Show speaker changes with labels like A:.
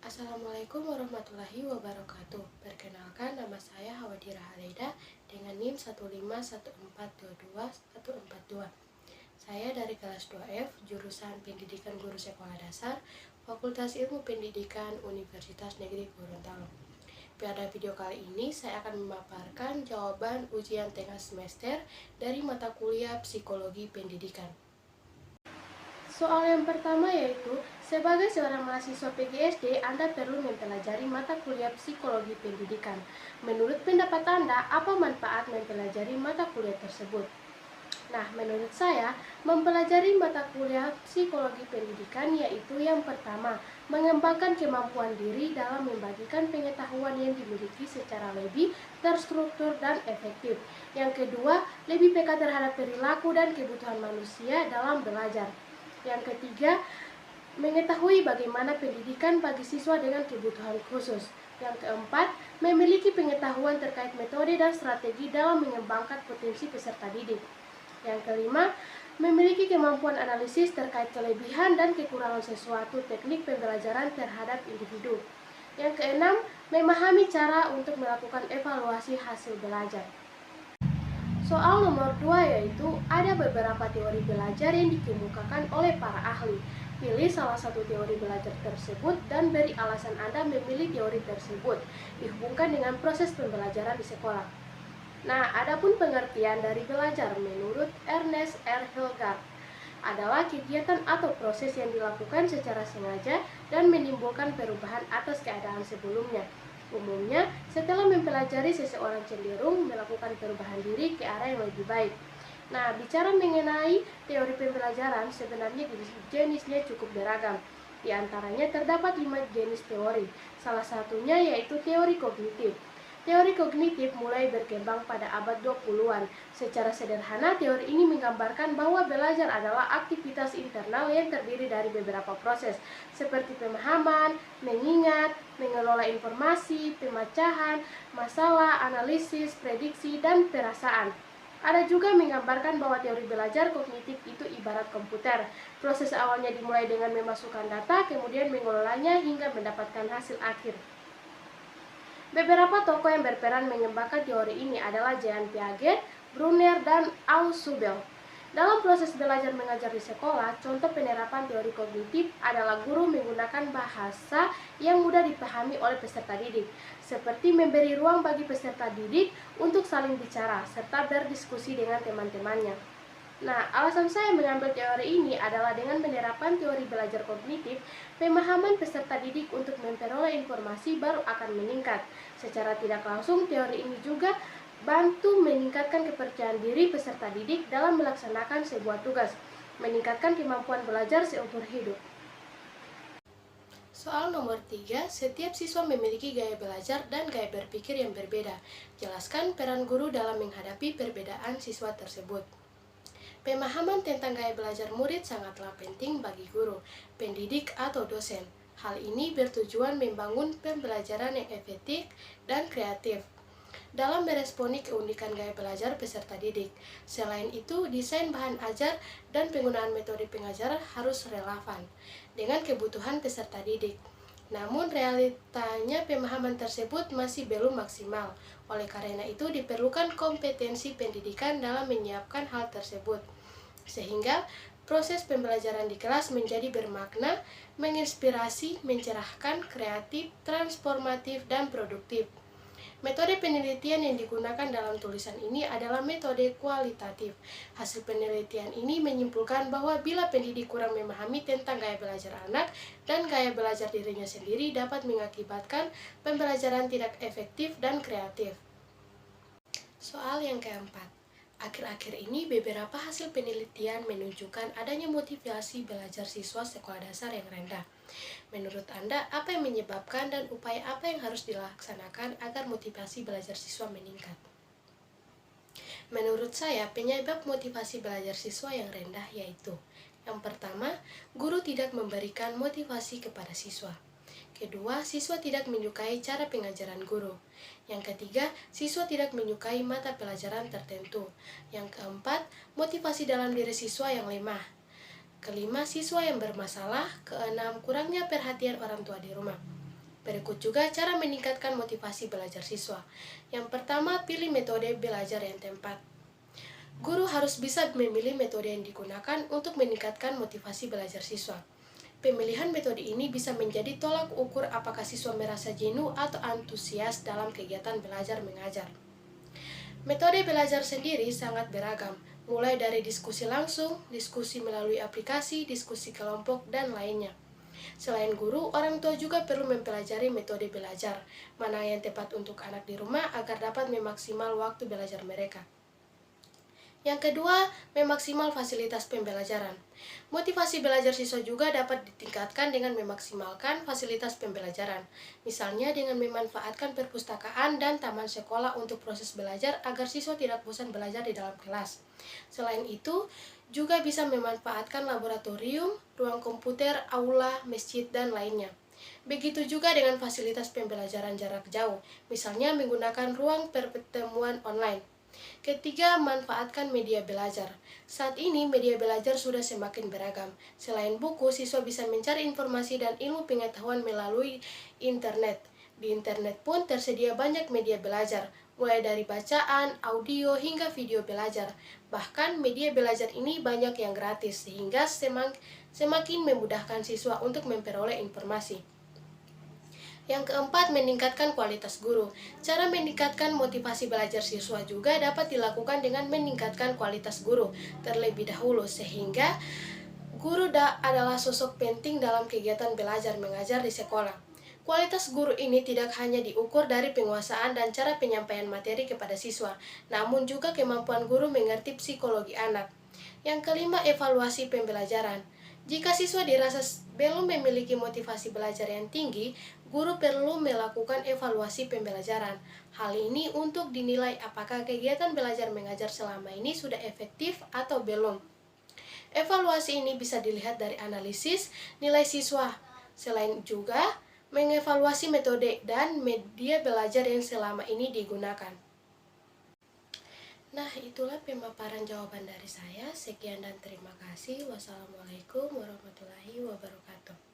A: Assalamualaikum warahmatullahi wabarakatuh. Perkenalkan, nama saya Hawadira Haleda dengan NIM 151422142. Saya dari kelas 2F, jurusan Pendidikan Guru Sekolah Dasar, Fakultas Ilmu Pendidikan Universitas Negeri Gorontalo. Pada video kali ini, saya akan memaparkan jawaban ujian tengah semester dari mata kuliah Psikologi Pendidikan. Soal yang pertama yaitu, sebagai seorang mahasiswa PGSD, Anda perlu mempelajari mata kuliah Psikologi Pendidikan. Menurut pendapat Anda, apa manfaat mempelajari mata kuliah tersebut? Nah, menurut saya, mempelajari mata kuliah Psikologi Pendidikan yaitu yang pertama, mengembangkan kemampuan diri dalam membagikan pengetahuan yang dimiliki secara lebih terstruktur dan efektif. Yang kedua, lebih peka terhadap perilaku dan kebutuhan manusia dalam belajar. Yang ketiga, mengetahui bagaimana pendidikan bagi siswa dengan kebutuhan khusus. Yang keempat, memiliki pengetahuan terkait metode dan strategi dalam mengembangkan potensi peserta didik. Yang kelima, memiliki kemampuan analisis terkait kelebihan dan kekurangan sesuatu teknik pembelajaran terhadap individu. Yang keenam, memahami cara untuk melakukan evaluasi hasil belajar. Soal nomor 2 yaitu ada beberapa teori belajar yang dikemukakan oleh para ahli. Pilih salah satu teori belajar tersebut dan beri alasan Anda memilih teori tersebut dihubungkan dengan proses pembelajaran di sekolah. Nah, adapun pengertian dari belajar menurut Ernest R. Hilgard adalah kegiatan atau proses yang dilakukan secara sengaja dan menimbulkan perubahan atas keadaan sebelumnya. Umumnya, setelah mempelajari, seseorang cenderung melakukan perubahan diri ke arah yang lebih baik. Nah, bicara mengenai teori pembelajaran, sebenarnya jenisnya cukup beragam. Di antaranya terdapat 5 jenis teori. Salah satunya yaitu teori kognitif. Teori kognitif mulai berkembang pada abad 20-an. Secara sederhana, teori ini menggambarkan bahwa belajar adalah aktivitas internal yang terdiri dari beberapa proses, seperti pemahaman, mengingat, mengelola informasi, pemecahan masalah, analisis, prediksi, dan perasaan. Ada juga menggambarkan bahwa teori belajar kognitif itu ibarat komputer. Proses awalnya dimulai dengan memasukkan data, kemudian mengelolanya hingga mendapatkan hasil akhir. Beberapa tokoh yang berperan mengembangkan teori ini adalah Jean Piaget, Brunner, dan Ausubel. Dalam proses belajar mengajar di sekolah, contoh penerapan teori kognitif adalah guru menggunakan bahasa yang mudah dipahami oleh peserta didik, seperti memberi ruang bagi peserta didik untuk saling bicara, serta berdiskusi dengan teman-temannya. Nah, alasan saya mengambil teori ini adalah dengan penerapan teori belajar kognitif, pemahaman peserta didik untuk memperoleh informasi baru akan meningkat. Secara tidak langsung, teori ini juga bantu meningkatkan kepercayaan diri peserta didik dalam melaksanakan sebuah tugas, meningkatkan kemampuan belajar seumur hidup. Soal nomor 3, setiap siswa memiliki gaya belajar dan gaya berpikir yang berbeda. Jelaskan peran guru dalam menghadapi perbedaan siswa tersebut. Pemahaman tentang gaya belajar murid sangatlah penting bagi guru, pendidik, atau dosen. Hal ini bertujuan membangun pembelajaran yang efektif dan kreatif dalam meresponi keunikan gaya belajar peserta didik. Selain itu, desain bahan ajar dan penggunaan metode pengajaran harus relevan dengan kebutuhan peserta didik. Namun realitanya pemahaman tersebut masih belum maksimal. Oleh karena itu diperlukan kompetensi pendidikan dalam menyiapkan hal tersebut, sehingga proses pembelajaran di kelas menjadi bermakna, menginspirasi, mencerahkan, kreatif, transformatif, dan produktif. Metode penelitian yang digunakan dalam tulisan ini adalah metode kualitatif. Hasil penelitian ini menyimpulkan bahwa bila pendidik kurang memahami tentang gaya belajar anak dan gaya belajar dirinya sendiri dapat mengakibatkan pembelajaran tidak efektif dan kreatif. Soal yang keempat. Akhir-akhir ini beberapa hasil penelitian menunjukkan adanya motivasi belajar siswa sekolah dasar yang rendah. Menurut Anda, apa yang menyebabkan dan upaya apa yang harus dilaksanakan agar motivasi belajar siswa meningkat? Menurut saya, penyebab motivasi belajar siswa yang rendah yaitu: yang pertama, guru tidak memberikan motivasi kepada siswa. Kedua, siswa tidak menyukai cara pengajaran guru. Yang ketiga, siswa tidak menyukai mata pelajaran tertentu. Yang keempat, motivasi dalam diri siswa yang lemah. Kelima, siswa yang bermasalah. Keenam, kurangnya perhatian orang tua di rumah. Berikut juga cara meningkatkan motivasi belajar siswa. Yang pertama, pilih metode belajar yang tepat. Guru harus bisa memilih metode yang digunakan untuk meningkatkan motivasi belajar siswa. Pemilihan metode ini bisa menjadi tolak ukur apakah siswa merasa jenuh atau antusias dalam kegiatan belajar mengajar. Metode belajar sendiri sangat beragam, mulai dari diskusi langsung, diskusi melalui aplikasi, diskusi kelompok, dan lainnya. Selain guru, orang tua juga perlu mempelajari metode belajar, mana yang tepat untuk anak di rumah agar dapat memaksimal waktu belajar mereka. Yang kedua, memaksimal fasilitas pembelajaran. Motivasi belajar siswa juga dapat ditingkatkan dengan memaksimalkan fasilitas pembelajaran. Misalnya dengan memanfaatkan perpustakaan dan taman sekolah untuk proses belajar agar siswa tidak bosan belajar di dalam kelas. Selain itu, juga bisa memanfaatkan laboratorium, ruang komputer, aula, masjid, dan lainnya. Begitu juga dengan fasilitas pembelajaran jarak jauh, misalnya menggunakan ruang pertemuan online. Ketiga, manfaatkan media belajar. Saat ini, media belajar sudah semakin beragam. Selain buku, siswa bisa mencari informasi dan ilmu pengetahuan melalui internet. Di internet pun tersedia banyak media belajar, mulai dari bacaan, audio, hingga video belajar. Bahkan, media belajar ini banyak yang gratis, sehingga semakin memudahkan siswa untuk memperoleh informasi. Yang keempat, meningkatkan kualitas guru. Cara meningkatkan motivasi belajar siswa juga dapat dilakukan dengan meningkatkan kualitas guru terlebih dahulu, sehingga guru adalah sosok penting dalam kegiatan belajar mengajar di sekolah. Kualitas guru ini tidak hanya diukur dari penguasaan dan cara penyampaian materi kepada siswa, namun juga kemampuan guru mengerti psikologi anak. Yang kelima, evaluasi pembelajaran. Jika siswa dirasa belum memiliki motivasi belajar yang tinggi, guru perlu melakukan evaluasi pembelajaran. Hal ini untuk dinilai apakah kegiatan belajar mengajar selama ini sudah efektif atau belum. Evaluasi ini bisa dilihat dari analisis nilai siswa. Selain juga mengevaluasi metode dan media belajar yang selama ini digunakan. Nah, itulah pemaparan jawaban dari saya. Sekian dan terima kasih. Wassalamualaikum warahmatullahi wabarakatuh.